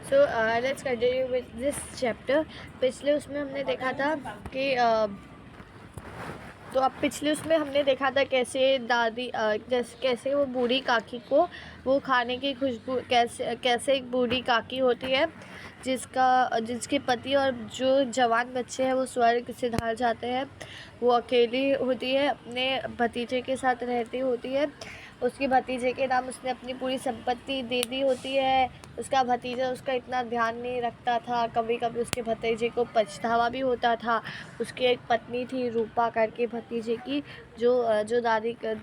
So let's continue with this chapter. पिछले उसमें हमने देखा था कि तो अब पिछले उसमें हमने देखा था कैसे दादी कैसे वो बूढ़ी काकी को वो खाने की खुशबू कैसे एक बूढ़ी काकी होती है जिसके पति और जो जवान बच्चे हैं वो स्वर्ग सिधार जाते हैं। वो अकेली होती है, अपने भतीजे के साथ रहती होती है। उसके भतीजे के नाम उसने अपनी पूरी संपत्ति दे दी होती है। उसका भतीजा उसका इतना ध्यान नहीं रखता था, कभी कभी उसके भतीजे को पछतावा भी होता था। उसकी एक पत्नी थी रूपा करके भतीजे की, जो दादी का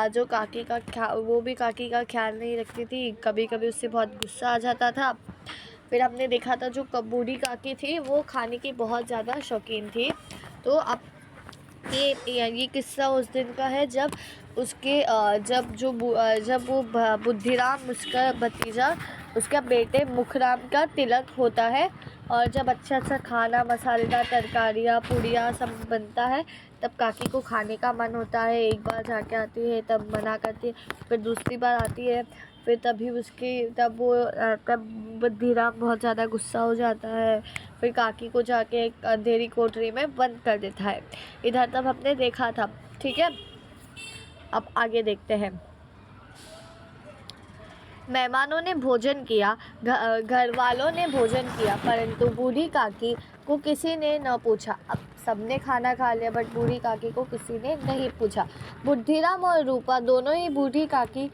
जो काकी का वो भी काकी का ख्याल नहीं रखती थी, कभी कभी उससे बहुत गुस्सा आ जाता था। फिर हमने देखा था जो बूढ़ी काकी थी वो खाने की बहुत ज़्यादा शौकीन थी। तो अब ये किस्सा उस दिन का है जब उसके जब वो बुद्धिराम उसका भतीजा उसका बेटे मुखराम का तिलक होता है, और जब अच्छा खाना मसालेदार तरकारियाँ पूड़ियाँ सब बनता है तब काकी को खाने का मन होता है। एक बार जाके आती है तब मना करती है, फिर दूसरी बार आती है, फिर तब बुद्धिराम बहुत ज़्यादा गुस्सा हो जाता है। फिर काकी को जाके एक अंधेरी कोठरी में बंद कर देता है। इधर तब हमने देखा था, ठीक है। अब आगे देखते हैं। मेहमानों ने भोजन किया, घर वालों ने भोजन किया, परंतु बूढ़ी काकी को किसी ने न पूछा। अब सबने खाना खा लिया बट बूढ़ी काकी को किसी ने नहीं पूछा। बुद्धिराम और रूपा दोनों ही बूढ़ी काकी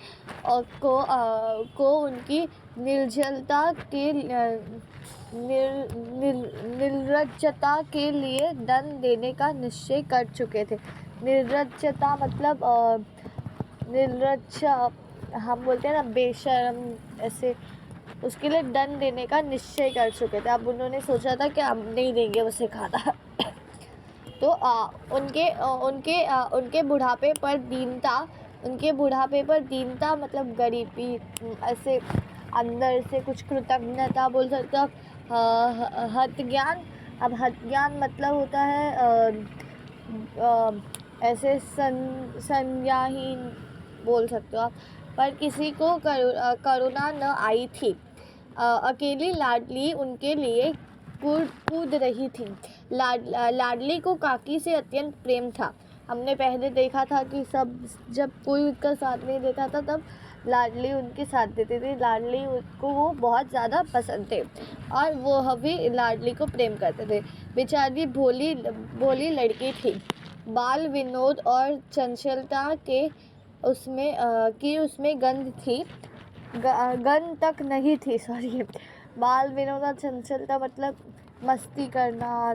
को उनकी निर्जलता के निर्लज्जता के लिए दंड देने का निश्चय कर चुके थे। निर्लज्जता मतलब निर्लज्ज हम बोलते हैं ना, बेशर्म, ऐसे उसके लिए दंड देने का निश्चय कर चुके थे। अब उन्होंने सोचा था कि अब नहीं देंगे उसे खाना। तो उनके बुढ़ापे पर दीनता मतलब गरीबी, ऐसे अंदर से कुछ कृतज्ञता बोल सकते हो आप। हत ज्ञान, अब हत ज्ञान मतलब होता है ऐसे संज्ञाहीन बोल सकते हो आप, पर किसी को करुणा न आई थी। अकेली लाडली उनके लिए कूद रही थी। लाडली को काकी से अत्यंत प्रेम था। हमने पहले देखा था कि जब कोई उसका साथ नहीं देता था तब लाडली उनके साथ देती थी। लाडली उसको वो बहुत ज़्यादा पसंद थे और वो भी लाडली को प्रेम करते थे। बेचारी भोली लड़की थी। बाल विनोद और चंचलता के उसमें गंध थी, गंध तक नहीं थी, सॉरी। बाल विनोद और चंचलता मतलब मस्ती करना,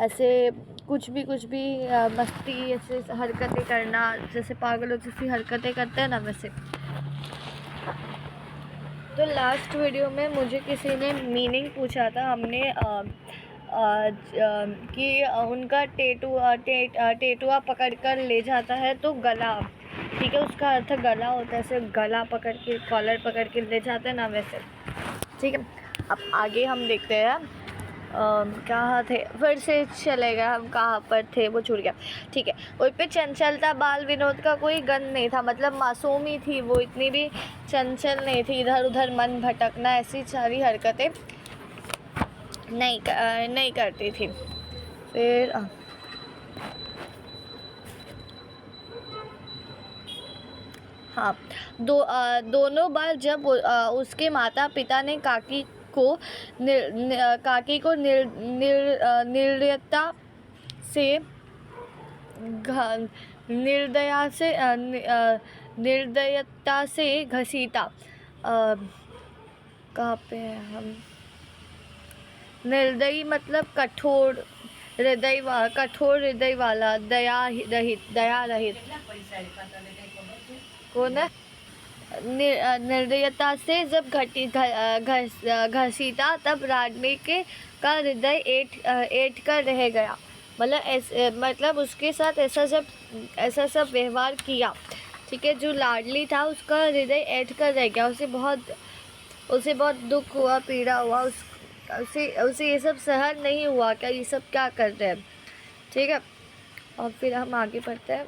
ऐसे कुछ भी मस्ती, ऐसे हरकतें करना, जैसे पागलों जैसी हरकतें करते हैं ना, वैसे। तो लास्ट वीडियो में मुझे किसी ने मीनिंग पूछा था, हमने कि उनका टेटुआ पकड़ कर ले जाता है तो गला, ठीक है, उसका अर्थ गला होता है, ऐसे गला पकड़ के, कॉलर पकड़ के ले जाते हैं ना, वैसे, ठीक है। अब आगे हम देखते हैं कहाँ थे, फिर से चलेगा, हम कहाँ पर थे वो छूट गया, ठीक है। उस पे चंचलता, बाल विनोद का कोई गंध नहीं था, मतलब मासूम ही थी वो, इतनी भी चंचल नहीं थी, इधर उधर मन भटकना, ऐसी सारी हरकतें नहीं करती थी। फिर हाँ, दोनों बार जब उसके माता पिता ने काकी को निर्दयता से घसीटा। कहाँ पे है हम? निर्दयी मतलब कठोर हृदय वाला, दया रहित कौन है? निर्दयता से जब घसीटा तब राडने का हृदय ऐठ कर रह गया। मतलब उसके साथ ऐसा सब व्यवहार किया, ठीक है। जो लाडली था उसका हृदय ऐठ कर रह गया, उसे बहुत दुख हुआ, पीड़ा हुआ, उसे ये सब सहन नहीं हुआ, क्या ये सब क्या कर रहे हैं, ठीक है। और फिर हम आगे बढ़ते हैं।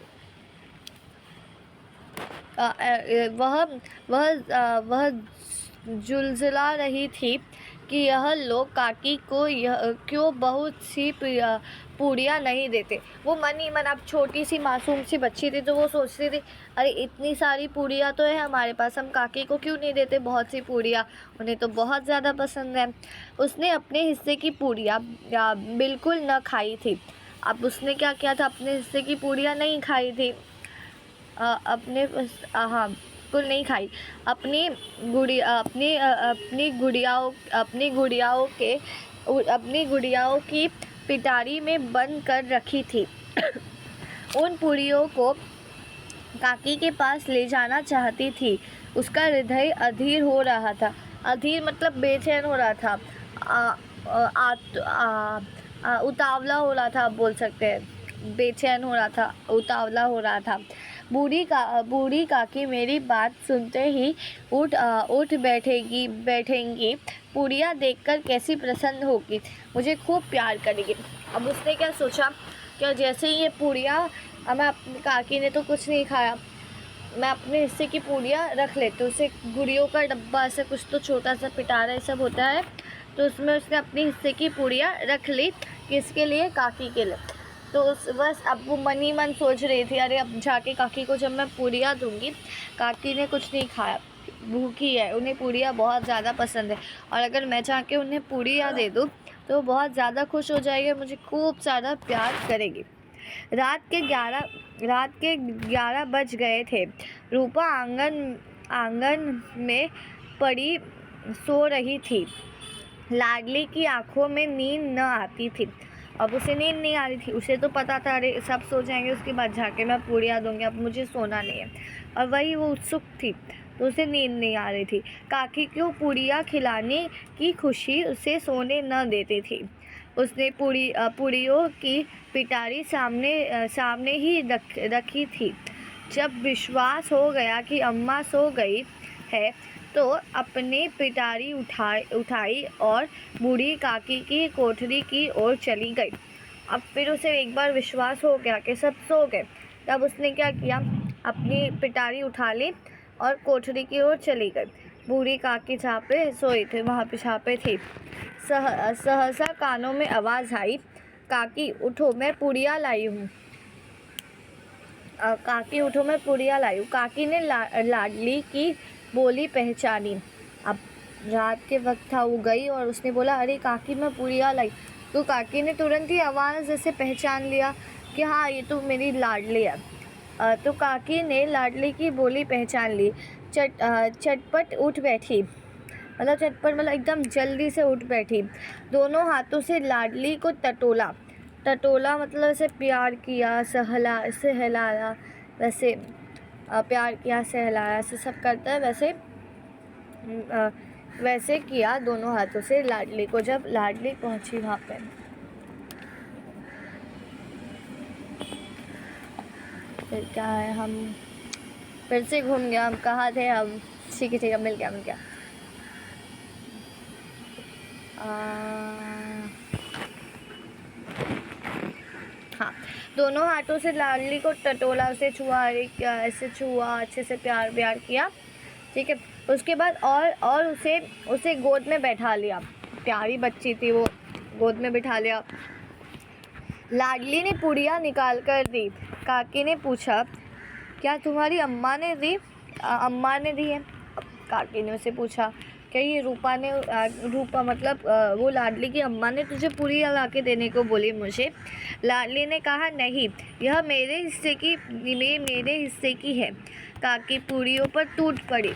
वह झुलझुला रही थी कि यह लोग काकी को यह क्यों बहुत सी पूड़ियाँ नहीं देते। वो मन ही मन, अब छोटी सी मासूम सी बच्ची थी तो वो सोचती थी अरे इतनी सारी पूड़ियाँ तो है हमारे पास, हम काकी को क्यों नहीं देते बहुत सी पूड़ियाँ, उन्हें तो बहुत ज़्यादा पसंद है। उसने अपने हिस्से की पूड़ियाँ बिल्कुल न खाई थी। अब उसने क्या किया था, अपने हिस्से की पूड़ियाँ नहीं खाई थी, हाँ बिल्कुल नहीं खाई। अपनी गुड़ियाओं की पिटारी में बंद कर रखी थी। उन पूड़ियों को काकी के पास ले जाना चाहती थी। उसका हृदय अधीर हो रहा था। अधीर मतलब बेचैन हो रहा था, उतावला हो रहा था, आप बोल सकते हैं। बेचैन हो रहा था, उतावला हो रहा था। बूढ़ी काकी मेरी बात सुनते ही उठ बैठेंगी। पूड़ियाँ देखकर कैसी प्रसन्न होगी, मुझे खूब प्यार करेगी। अब उसने क्या सोचा कि जैसे ही ये पूड़ियाँ, मैं अपनी काकी ने तो कुछ नहीं खाया, मैं अपने हिस्से की पूड़ियाँ रख लेती हूँ। उसे गुड़ियों का डब्बा ऐसा कुछ तो छोटा सा पिटारा ये सब होता है, तो उसमें उसने अपने हिस्से की पूड़ियाँ रख ली। किसके लिए? काकी के लिए। तो बस अब वो मन ही मन सोच रही थी अरे अब जाके काकी को जब मैं पूड़ियाँ दूँगी, काकी ने कुछ नहीं खाया, भूखी है, उन्हें पूड़ियाँ बहुत ज़्यादा पसंद है, और अगर मैं जाके उन्हें पूड़ियाँ दे दूँ तो वो बहुत ज़्यादा खुश हो जाएगी, मुझे खूब सारा प्यार करेगी। रात के 11 बज गए थे। रूपा आंगन में पड़ी सो रही थी। लाडली की आंखों में नींद न आती थी। अब उसे नींद नहीं आ रही थी, उसे तो पता था अरे सब सो जाएंगे उसके बाद जाके मैं पूड़ियाँ दूंगी, अब मुझे सोना नहीं है, और वही वो उत्सुक थी तो उसे नींद नहीं आ रही थी। काकी को पूड़ियाँ खिलाने की खुशी उसे सोने न देती थी। उसने पूड़ियों की पिटारी सामने ही रखी थी। जब विश्वास हो गया कि अम्मा सो गई है तो अपनी पिटारी उठाई और बूढ़ी काकी की कोठरी की ओर चली गई। अब फिर उसे एक बार विश्वास हो गया कि सब सो गए, तब उसने क्या किया, अपनी पिटारी उठा ली और कोठरी की ओर चली गई। बूढ़ी काकी जहाँ पे सोई थी वहाँ पे छापे थी। सहसा कानों में आवाज़ आई, काकी उठो मैं पूड़ियाँ लाई हूँ। काकी उठो मैं पूड़ियाँ लाई हूँ। काकी ने लाडली की बोली पहचानी। अब रात के वक्त था, वो गई और उसने बोला अरे काकी मैं पूड़ियाँ लाई, तो काकी ने तुरंत ही आवाज़ से पहचान लिया कि हाँ ये तो मेरी लाडली है। तो काकी ने लाडली की बोली पहचान ली। चटपट उठ बैठी, मतलब एकदम जल्दी से उठ बैठी। दोनों हाथों से लाडली को टटोला मतलब ऐसे प्यार किया, सहलाया, वैसे प्यार किया, सहलाया, ऐसे सब करता है वैसे किया दोनों हाथों से लाडली को। जब लाडली पहुंची वहाँ पे, फिर क्या है, हम फिर से घूम गया, हम कहाँ थे हम, ठीक है मिल गया। हाँ, दोनों हाथों से लाडली को टटोला, उसे छुआ, ऐसे छुआ, अच्छे से प्यार किया, ठीक है। उसके बाद और उसे गोद में बैठा लिया। प्यारी बच्ची थी वो, गोद में बिठा लिया। लाडली ने पूड़ियाँ निकाल कर दी। काकी ने पूछा क्या तुम्हारी अम्मा ने दी? अम्मा ने दी है। काकी ने उसे पूछा क्या ये रूपा मतलब वो लाडली की अम्मा ने तुझे पूड़ियाँ ला के देने को बोली मुझे? लाडली ने कहा नहीं, यह मेरे हिस्से की है। काकी पूड़ियों पर टूट पड़ी,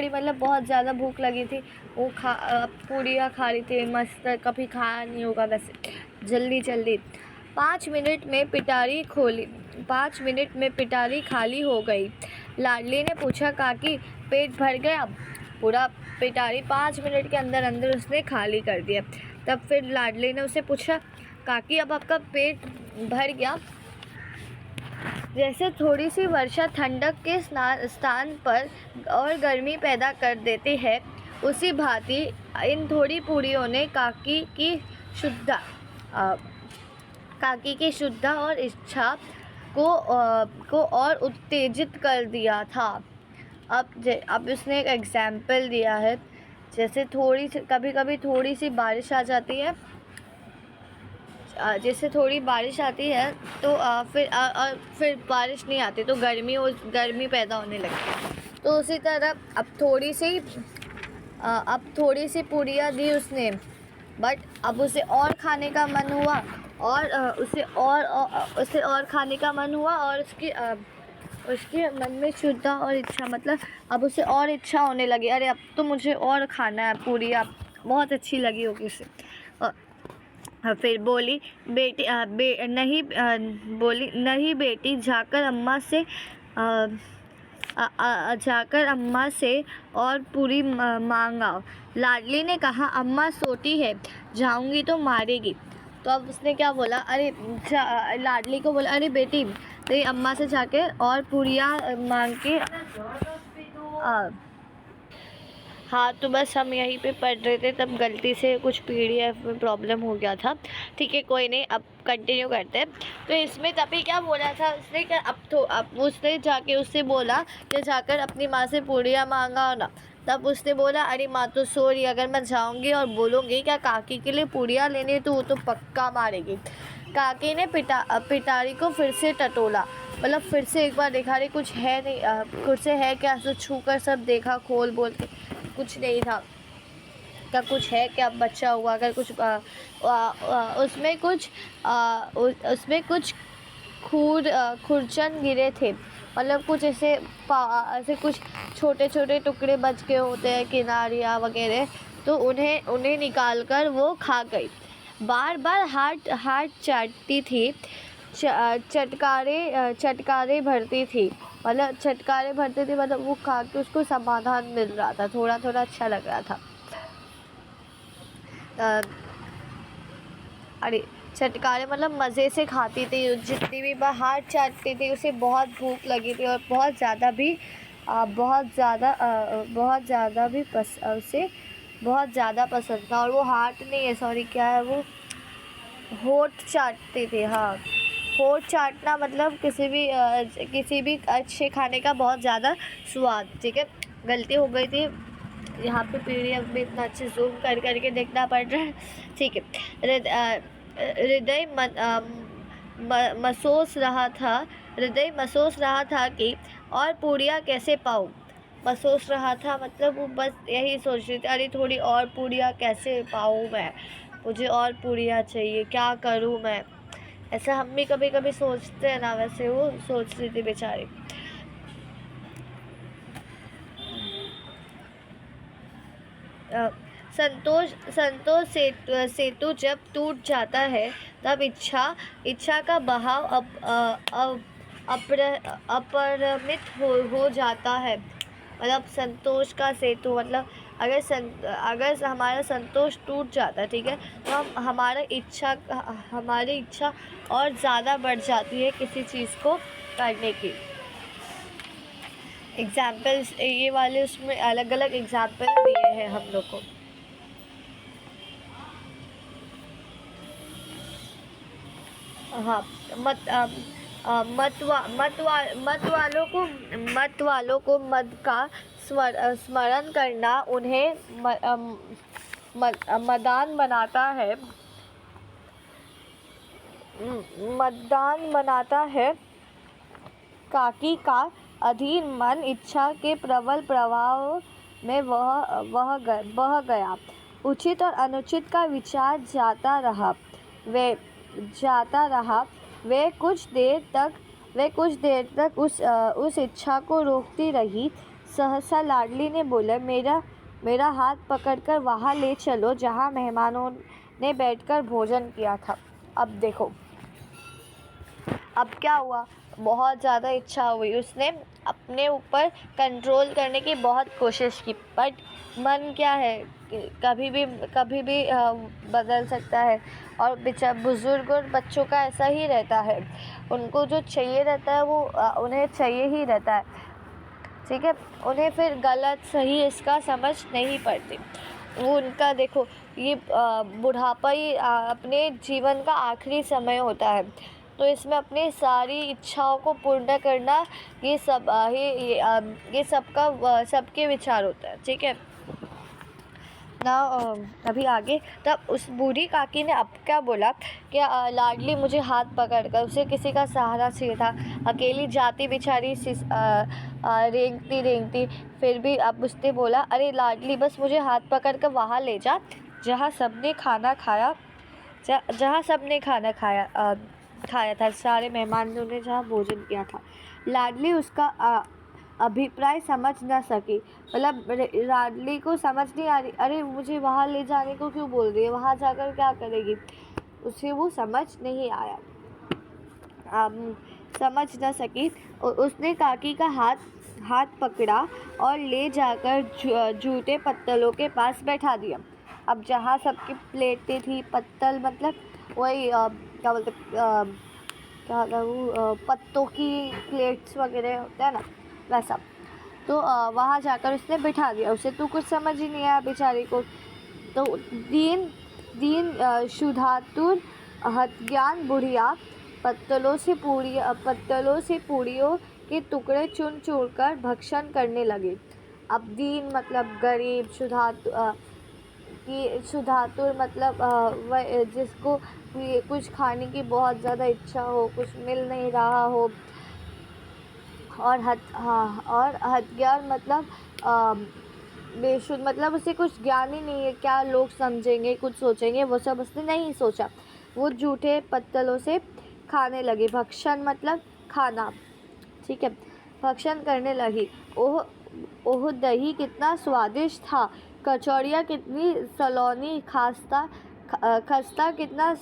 मतलब बहुत ज़्यादा भूख लगी थी, वो पूड़ियाँ खा रही थी मस्त, कभी खाया नहीं होगा वैसे। जल्दी 5 मिनट में पिटारी खाली हो गई। लाडली ने पूछा काकी पेट भर गया? पूरा पिटारी 5 मिनट के अंदर उसने खाली कर दिया। तब फिर लाडली ने उसे पूछा काकी अब आपका पेट भर गया? जैसे थोड़ी सी वर्षा ठंडक के स्थान पर और गर्मी पैदा कर देती है, उसी भांति इन थोड़ी पूड़ियों ने काकी की शुद्धा और इच्छा को और उत्तेजित कर दिया था। अब उसने एक एग्ज़ाम्पल दिया है, जैसे कभी कभी थोड़ी सी बारिश आ जाती है, जैसे थोड़ी बारिश आती है तो फिर बारिश नहीं आती तो गर्मी पैदा होने लगती है। तो उसी तरह अब थोड़ी सी पूरियाँ दी उसने, बट अब उसे और खाने का मन हुआ और उसे और खाने का मन हुआ और उसके मन में शुद्धा और इच्छा, मतलब अब उसे और इच्छा होने लगी, अरे अब तो मुझे और खाना है पूरियाँ, बहुत अच्छी लगी होगी उसे। फिर बोली नहीं बेटी, जाकर अम्मा से और पूरी मांगाओ। लाडली ने कहा अम्मा सोती है, जाऊंगी तो मारेगी। तो अब उसने क्या बोला, लाडली को बोला, अरे बेटी तेरी अम्मा से जाके और पूरियाँ मांग के हाँ, तो बस हम यहीं पे पढ़ रहे थे, तब गलती से कुछ PDF में प्रॉब्लम हो गया था। ठीक है, कोई नहीं, अब कंटिन्यू करते हैं। तो इसमें तभी क्या बोला था उसने कि अब उसने जाके उससे बोला कि जाकर अपनी माँ से पूड़ियाँ मांगा ना। तब उसने बोला, अरे माँ तो सो रही, अगर मैं जाऊँगी और बोलूँगी क्या काकी के लिए पूड़ियाँ लेनी, तो वो तो पक्का मारेगी। काकी ने पिटारी को फिर से टटोला, मतलब फिर से एक बार देखा, रही कुछ है नहीं, कुछ से है क्या, तो छू कर सब देखा, खोल बोल के कुछ नहीं था। क्या कुछ है क्या, बच्चा हुआ अगर कुछ उसमें कुछ खुरचन गिरे थे, मतलब कुछ ऐसे कुछ छोटे छोटे टुकड़े बच गए होते हैं, किनारियाँ वगैरह, तो उन्हें निकाल कर वो खा गई। बार बार हाथ चाटती थी, चटकारे भरती थी, मतलब वो खा के उसको समाधान मिल रहा था, थोड़ा थोड़ा अच्छा लग रहा था। अरे चटकारे मतलब मज़े से खाती थी, जितनी भी बार हाथ चाटती थी उसे बहुत भूख लगी थी और बहुत ज़्यादा भी उसे बहुत ज़्यादा पसंद था। और वो हाथ नहीं है, सॉरी, क्या है वो, होठ चाटते थे। हाँ, होठ चाटना मतलब किसी भी अच्छे खाने का बहुत ज़्यादा स्वाद। ठीक है, गलती हो गई थी, यहाँ पे PDF में इतना अच्छे जूम करके देखना पड़ रहा है। ठीक है, हृदय महसूस रहा था कि और पूड़ियाँ कैसे पाऊँ। महसूस रहा था मतलब वो बस यही सोच रही थी, अरे थोड़ी और पूड़ियाँ कैसे पाऊँ मैं, मुझे और पूड़ियाँ चाहिए, क्या करूँ मैं। ऐसा हम भी कभी कभी सोचते हैं ना, वैसे वो सोच रही थी बेचारी। संतोष सेतु जब टूट जाता है तब इच्छा का बहाव अपरिमित हो जाता है। मतलब संतोष का सेतु, मतलब अगर हमारा संतोष टूट जाता है, ठीक है, तो हमारी इच्छा और ज़्यादा बढ़ जाती है किसी चीज़ को करने की। एग्जाम्पल्स ये वाले उसमें अलग अलग एग्जाम्पल दिए हैं हम लोग को। हाँ, मत वालों को मद का स्मरण करना उन्हें मदान बनाता है। काकी का अधीर मन इच्छा के प्रबल प्रभाव में बह गया। उचित और अनुचित का विचार जाता रहा। वे कुछ देर तक उस इच्छा को रोकती रही। सहसा लाडली ने बोला, मेरा हाथ पकड़कर वहाँ ले चलो जहाँ मेहमानों ने बैठकर भोजन किया था। अब देखो, अब क्या हुआ, बहुत ज़्यादा इच्छा हुई, उसने अपने ऊपर कंट्रोल करने की बहुत कोशिश की, बट मन क्या है, कभी भी बदल सकता है। और बुज़ुर्ग और बच्चों का ऐसा ही रहता है, उनको जो चाहिए रहता है वो उन्हें चाहिए ही रहता है। ठीक है, उन्हें फिर गलत सही इसका समझ नहीं पड़ती। वो उनका देखो, ये बुढ़ापा ही अपने जीवन का आखिरी समय होता है। तो इसमें अपनी सारी इच्छाओं को पूर्ण करना, ये सब ये सबका सबके विचार होता है। ठीक है ना। अभी आगे, तब उस बूढ़ी काकी ने अब क्या बोला कि लाडली मुझे हाथ पकड़कर, उसे किसी का सहारा चाहिए था। अकेली जाती बेचारी रेंगती रेंगती, फिर भी अब उसने बोला, अरे लाडली बस मुझे हाथ पकड़कर वहाँ ले जा जहाँ सबने खाना खाया, जहाँ सबने खाना खाया था, सारे मेहमानों ने जहाँ भोजन किया था। लाडली उसका अभिप्राय समझ न सकी, मतलब लाडली को समझ नहीं आ रही, अरे मुझे वहाँ ले जाने को क्यों बोल रही है, वहाँ जाकर क्या करेगी, उसे वो समझ नहीं आया। समझ न सकी, उसने काकी का हाथ पकड़ा और ले जाकर जूते पत्तलों के पास बैठा दिया। अब जहाँ सबकी प्लेटें थी, पत्तल मतलब वही क्या बोलते क्या था वो, पत्तों की प्लेट्स वगैरह होता है ना, वैसा। तो वहाँ जाकर उसने बिठा दिया। उसे तो कुछ समझ ही नहीं आया बेचारी को। तो दीन शुद्धातुर हतज्ञान बुढ़िया पत्तलों से पूड़ियों के टुकड़े चुन कर भक्षण करने लगे। अब दीन मतलब गरीब, शुद्धातुर मतलब वह जिसको कुछ खाने की बहुत ज़्यादा इच्छा हो, कुछ मिल नहीं रहा हो, और हथज्ञान मतलब बेशुद्ध, मतलब उसे कुछ ज्ञान ही नहीं है, क्या लोग समझेंगे, कुछ सोचेंगे, वो सब उसने नहीं सोचा। वो जूठे पत्तलों से खाने लगी। भक्षण मतलब खाना। ठीक है, भक्षण करने लगी। ओह दही कितना स्वादिष्ट था, कचौड़ियाँ कितनी सलोनी, खस्ता कितना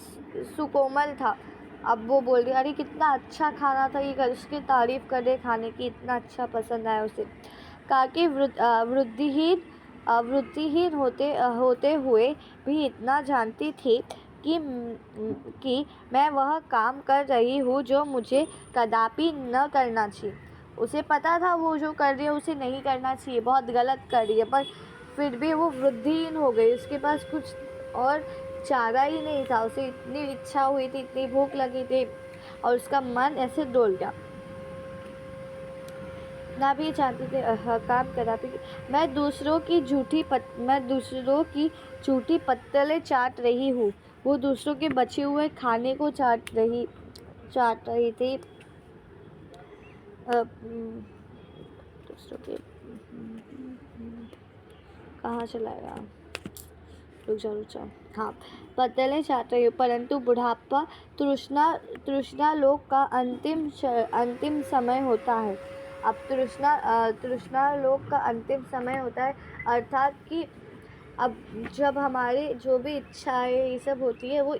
सुकोमल था। अब वो बोल रही, अरे कितना अच्छा खाना था ये, उसकी तारीफ़ कर रहे खाने की, इतना अच्छा पसंद आया उसे। काकी वृत्तिहीन होते हुए भी इतना जानती थी कि मैं वह काम कर रही हूँ जो मुझे कदापि न करना चाहिए। उसे पता था वो जो कर रही है उसे नहीं करना चाहिए, बहुत गलत कर रही है, पर फिर भी वो वृद्धिहीन हो गई। उसके पास कुछ और चारा ही नहीं था। उसे इतनी इच्छा हुई थी, इतनी भूख लगी थी, और उसका मन ऐसे डोल गया। ना भी चाहती थी काम करा भी। मैं दूसरों की झूठी पत्तलें चाट रही हूँ। वो दूसरों के बचे हुए खाने को चाट रही थी। दूसरों के कहाँ चला गया, रुक जाओ। हाँ, पत्तलें चाट रही हूँ, परंतु बुढ़ापा तृष्णा लोक का अंतिम समय होता है। अब तृष्णा लोक का अंतिम समय होता है, अर्थात कि अब जब हमारी जो भी इच्छाएं ये सब होती है, वो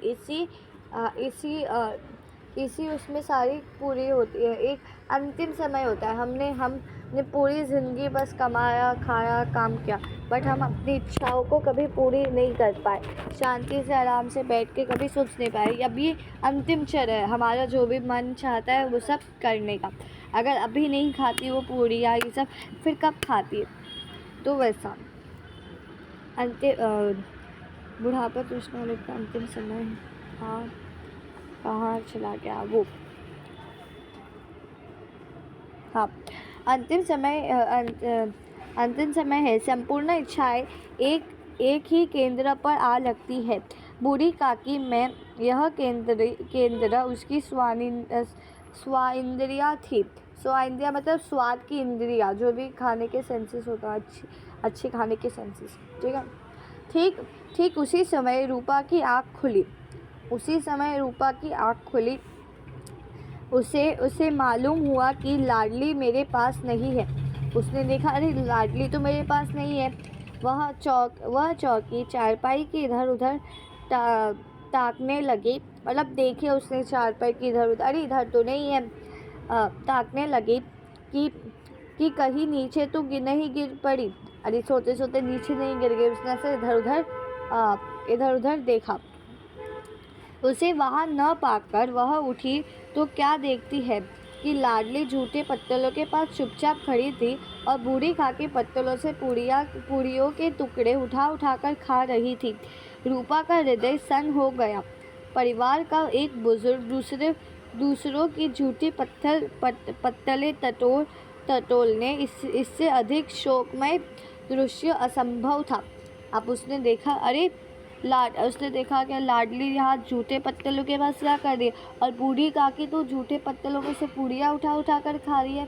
इसी उसमें सारी पूरी होती है। एक अंतिम समय होता है। हमने पूरी ज़िंदगी बस कमाया, खाया, काम किया, बट हम अपनी इच्छाओं को कभी पूरी नहीं कर पाए, शांति से आराम से बैठ के कभी सोच नहीं पाए। अब ये अंतिम क्षण है हमारा, जो भी मन चाहता है वो सब करने का। अगर अभी नहीं खाती वो पूरी या ये सब, फिर कब खाती है? तो वैसा बुढ़ापा तृष्णा लोक का अंतिम समय। हाँ, कहाँ चला गया वो? हाँ, अंतिम समय है। संपूर्ण इच्छाएं एक ही केंद्र पर आ लगती है। बूढ़ी काकी में यह केंद्र उसकी स्वाइंद्रिया थी। स्वाइंद्रिया मतलब स्वाद की इंद्रिया, जो भी खाने के सेंसेस होता है, अच्छे खाने के सेंसेस। ठीक है। ठीक उसी समय रूपा की आँख खुली। उसे मालूम हुआ कि लाडली मेरे पास नहीं है। उसने देखा, अरे लाडली तो मेरे पास नहीं है। वह चौकी चारपाई की इधर उधर ताकने लगी, मतलब देखे उसने चारपाई की इधर उधर, अरे इधर तो नहीं है। ताकने लगी कि कहीं नीचे तो नहीं गिर पड़ी। अरे सोते सोते नीचे नहीं गिर गई। उसने ऐसे इधर उधर देखा। उसे वहाँ न पाकर वह उठी तो क्या देखती है कि लाडली झूठे पत्तलों के पास चुपचाप खड़ी थी और बूढ़ी काकी पत्तलों से पूड़ियों के टुकड़े उठा कर खा रही थी। रूपा का हृदय सन्न हो गया। परिवार का एक बुजुर्ग दूसरे दूसरों की झूठी पत्तलें टटोलने इससे अधिक शोकमय दृश्य असंभव था। अब उसने देखा कि लाडली यहाँ झूठे पत्तलों के पास क्या कर रही है, और बूढ़ी काकी तो झूठे पत्तलों में से पूड़ियाँ उठा कर खा रही है।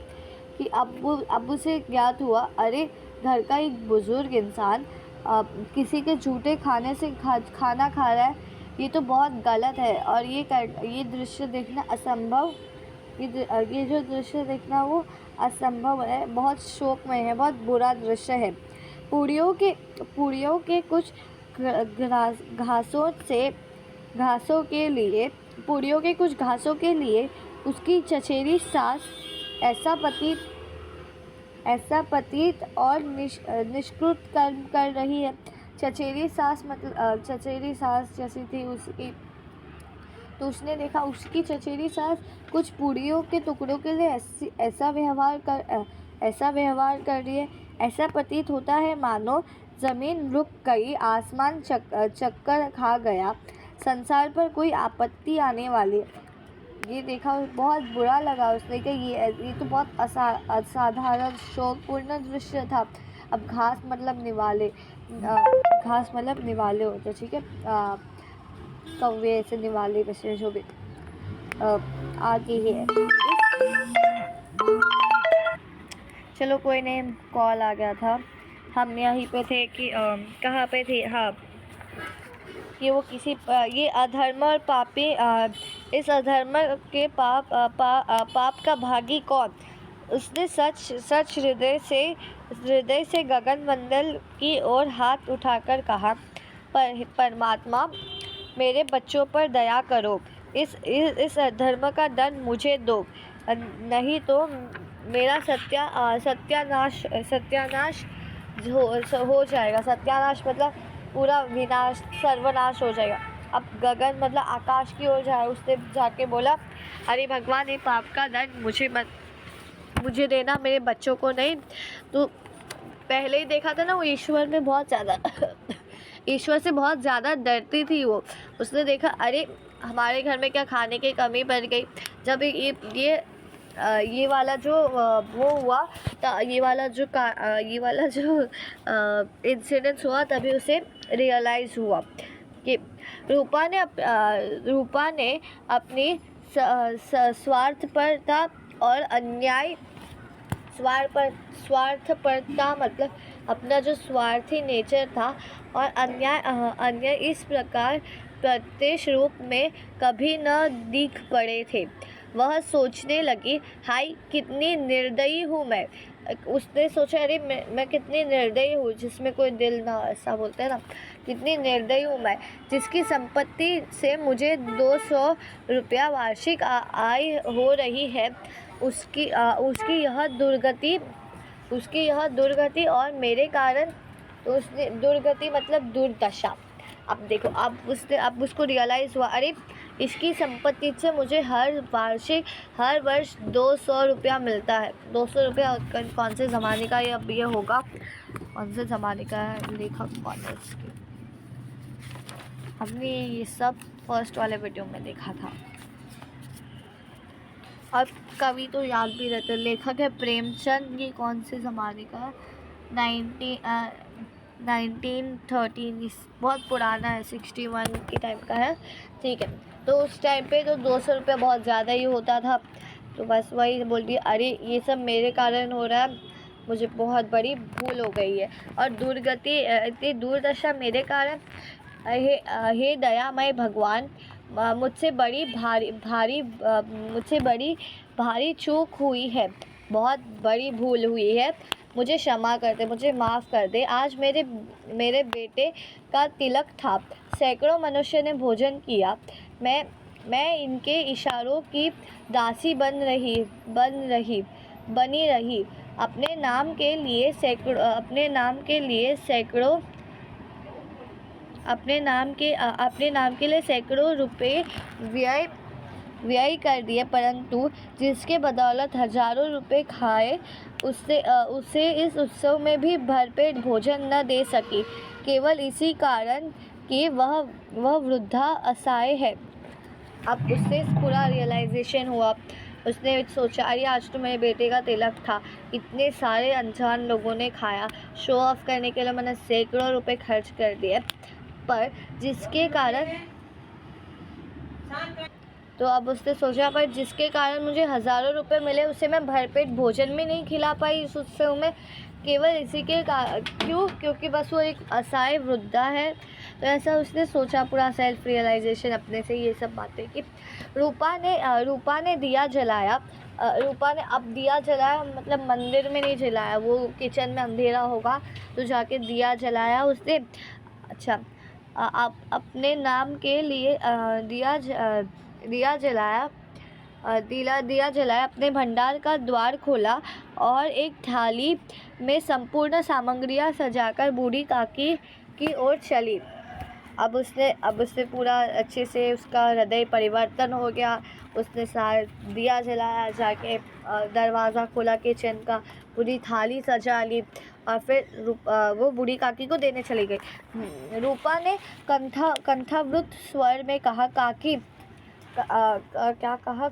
कि अब उसे ज्ञात हुआ, अरे घर का एक बुजुर्ग इंसान किसी के झूठे खाने से खाना खा रहा है, ये तो बहुत गलत है। और ये दृश्य देखना असंभव, ये जो दृश्य देखना वो असंभव है, बहुत शोकमय है, बहुत बुरा दृश्य है। पूड़ियों के कुछ घासों के लिए उसकी चचेरी सास ऐसा पतित और निष्कृत कर्म कर रही है। चचेरी सास जैसी थी उसकी, तो उसने देखा उसकी चचेरी सास कुछ पूड़ियों के टुकड़ों के लिए ऐसा व्यवहार कर रही है। ऐसा प्रतीत होता है मानो ज़मीन रुक गई, आसमान चक्कर खा गया, संसार पर कोई आपत्ति आने वाली। ये देखा, बहुत बुरा लगा उसने कि ये तो बहुत असाधारण शोकपूर्ण दृश्य था। अब घास मतलब निवाले होते, ठीक है, कौवे ऐसे निवाले बच्चे जो भी आगे ही है। चलो कोई नहीं, कॉल आ गया था। हम यहीं पे थे कि कहाँ पे थे, हाँ, कि वो ये अधर्म और पापी, इस अधर्म के पाप का भागी कौन। उसने सच हृदय से गगन मंडल की ओर हाथ उठाकर कहा, परमात्मा मेरे बच्चों पर दया करो, इस अधर्म का दंड मुझे दो, नहीं तो मेरा सत्यानाश हो जाएगा। सत्यानाश मतलब पूरा विनाश, सर्वनाश हो जाएगा। अब गगन मतलब आकाश की ओर जाए, उसने जाके बोला, अरे भगवान, ये पाप का दंड मुझे देना, मेरे बच्चों को नहीं। तो पहले ही देखा था ना, वो ईश्वर से बहुत ज़्यादा डरती थी वो। उसने देखा, अरे हमारे घर में क्या खाने की कमी पड़ गई। जब ये वाला जो वो हुआ, ये वाला जो इंसिडेंस हुआ, तभी उसे रियलाइज़ हुआ कि रूपा ने अपनी स्वार्थपरता और अन्याय, स्वार्थपरता मतलब अपना जो स्वार्थी नेचर था, और अन्याय इस प्रकार प्रत्यक्ष रूप में कभी न दिख पड़े थे। वह सोचने लगी, हाय कितनी निर्दयी हूँ मैं। उसने सोचा, अरे मैं कितनी निर्दयी हूँ, जिसमें कोई दिल ना, ऐसा बोलते हैं ना, कितनी निर्दयी हूँ मैं, जिसकी संपत्ति से मुझे 200 रुपया वार्षिक आय हो रही है, उसकी यह दुर्गति और मेरे कारण, उसने दुर्गति मतलब दुर्दशा। अब देखो, अब उसको रियलाइज़ हुआ, अरे इसकी संपत्ति से मुझे हर वर्ष 200 रुपया मिलता है। 200 रुपया कौन से ज़माने का ये होगा, कौन से ज़माने का है, लेखक कौन है इसके, हमने ये सब फर्स्ट वाले वीडियो में देखा था। और कवि तो याद भी रहते, लेखक है प्रेमचंद। ये कौन से ज़माने का, 1913, बहुत पुराना है, 61 के टाइम का है, ठीक है। तो उस टाइम पे तो 200 रुपये बहुत ज़्यादा ही होता था। तो बस वही बोल दिया, अरे ये सब मेरे कारण हो रहा है, मुझे बहुत बड़ी भूल हो गई है, और दुर्गति, इतनी दुर्दशा मेरे कारण। हे दयामय भगवान, मुझसे बड़ी भारी चूक हुई है, बहुत बड़ी भूल हुई है, मुझे क्षमा कर दे, मुझे माफ़ कर दे। आज मेरे बेटे का तिलक था, सैकड़ों मनुष्य ने भोजन किया, मैं इनके इशारों की दासी बनी रही। अपने नाम के लिए सैकड़ों रुपए व्यय कर दिए, परंतु जिसके बदौलत हजारों रुपए खाए, उसे इस उत्सव में भी भरपेट भोजन न दे सकी, केवल इसी कारण कि वह वृद्धा असहाय है। अब उससे पूरा रियलाइजेशन हुआ। उसने सोचा अरे आज तो मेरे बेटे का तिलक था, इतने सारे अनजान लोगों ने खाया, शो ऑफ करने के लिए मैंने सैकड़ों रुपए खर्च कर दिए, पर जिसके कारण तो अब उसने सोचा पर जिसके कारण मुझे हज़ारों रुपए मिले उसे मैं भरपेट भोजन भी नहीं खिला पाई उस उत्सव में, केवल इसी के क्योंकि बस वो एक असहाय वृद्धा है। तो ऐसा उसने सोचा, पूरा सेल्फ रियलाइजेशन अपने से ये सब बातें कि रूपा ने दिया जलाया। रूपा ने अब दिया जलाया, मतलब मंदिर में नहीं जलाया, वो किचन में अंधेरा होगा तो जाके दिया जलाया उसने। अच्छा, आप अपने नाम के लिए दिया जलाया, अपने भंडार का द्वार खोला और एक थाली में संपूर्ण सामग्रियां सजाकर बूढ़ी काकी की ओर चली। अब उसने पूरा अच्छे से उसका हृदय परिवर्तन हो गया। उसने दिया जलाया, जाके दरवाज़ा खोला किचन का, पूरी थाली सजा ली और फिर वो बूढ़ी काकी को देने चली गई। रूपा ने कंठावृत स्वर में कहा, काकी क्या कहा,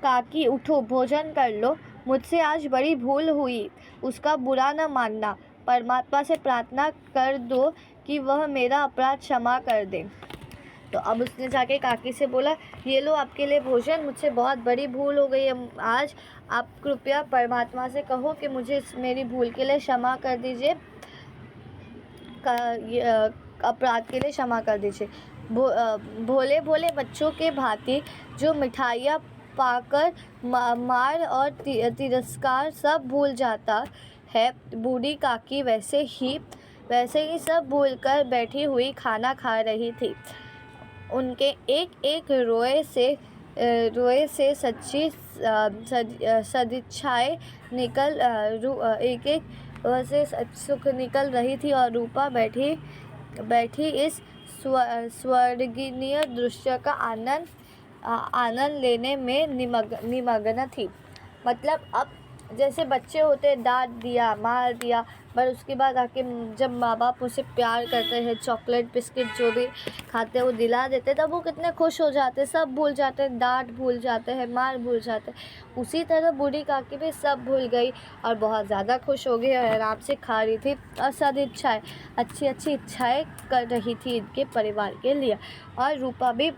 काकी उठो, भोजन कर लो, मुझसे आज बड़ी भूल हुई, उसका बुरा न मानना, परमात्मा से प्रार्थना कर दो कि वह मेरा अपराध क्षमा कर दे। तो अब उसने जाके काकी से बोला, ये लो आपके लिए भोजन, मुझसे बहुत बड़ी भूल हो गई है आज, आप कृपया परमात्मा से कहो कि मुझे मेरी भूल के लिए क्षमा कर दीजिए, अपराध के लिए क्षमा कर दीजिए। भोले भोले बच्चों के भांति जो मिठाइयाँ पाकर मार और तिरस्कार सब भूल जाता है, बूढ़ी काकी वैसे ही सब भूलकर बैठी हुई खाना खा रही थी। उनके एक एक रोए से सच्ची सदिच्छाएं निकल एक एक से सुख निकल रही थी और रूपा बैठी इस स्वर्गीय दृश्य का आनंद लेने में निमग्न थी। मतलब अब जैसे बच्चे होते हैं, डांट दिया, मार दिया, पर उसके बाद आके जब माँ बाप उसे प्यार करते हैं, चॉकलेट बिस्किट जो भी खाते हैं वो दिला देते हैं, तब वो कितने खुश हो जाते हैं, सब भूल जाते हैं, डांट भूल जाते हैं, मार भूल जाते हैं। उसी तरह बूढ़ी काकी भी सब भूल गई और बहुत ज़्यादा खुश हो गई और आराम से खा रही थी और सदिच्छाएँ अच्छी इच्छाएँ कर रही थी इनके परिवार के लिए। और रूपा भी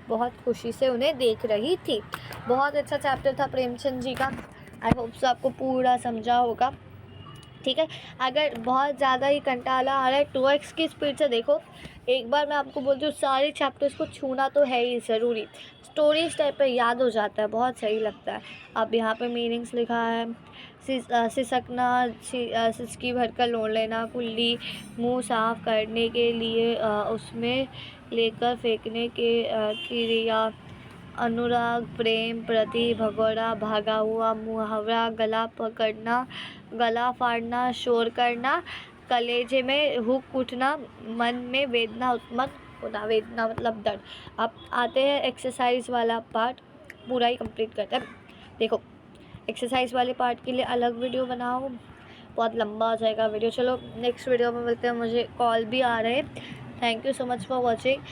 बहुत खुशी से उन्हें देख रही थी। बहुत अच्छा चैप्टर था प्रेमचंद जी का। आई होप सो आपको पूरा समझा होगा। ठीक है, अगर बहुत ज़्यादा ही कंटाला आ रहा है 2x की स्पीड से देखो। एक बार मैं आपको बोलती हूँ, सारे चैप्टर्स को छूना तो है ही ज़रूरी, स्टोरीज टाइप पे याद हो जाता है, बहुत सही लगता है। अब यहाँ पे मीनिंग्स लिखा है, सिसकना, सिसकी भरकर लोन लेना, कुल्ली मुंह साफ करने के लिए उसमें लेकर फेंकने के क्रिया, अनुराग, प्रेम, प्रति, भगोड़ा, भागा हुआ, मुहावरा, गला पकड़ना, गला फाड़ना, शोर करना, कलेजे में हुक उठना, मन में वेदना उत्पन्न होना, वेदना मतलब दर्द। अब आते हैं एक्सरसाइज वाला पार्ट, पूरा ही कंप्लीट करते हैं। देखो, एक्सरसाइज वाले पार्ट के लिए अलग वीडियो बनाओ, बहुत लंबा हो जाएगा वीडियो। चलो नेक्स्ट वीडियो में मिलते हैं, मुझे कॉल भी आ रहे हैं। Thank you so much for watching.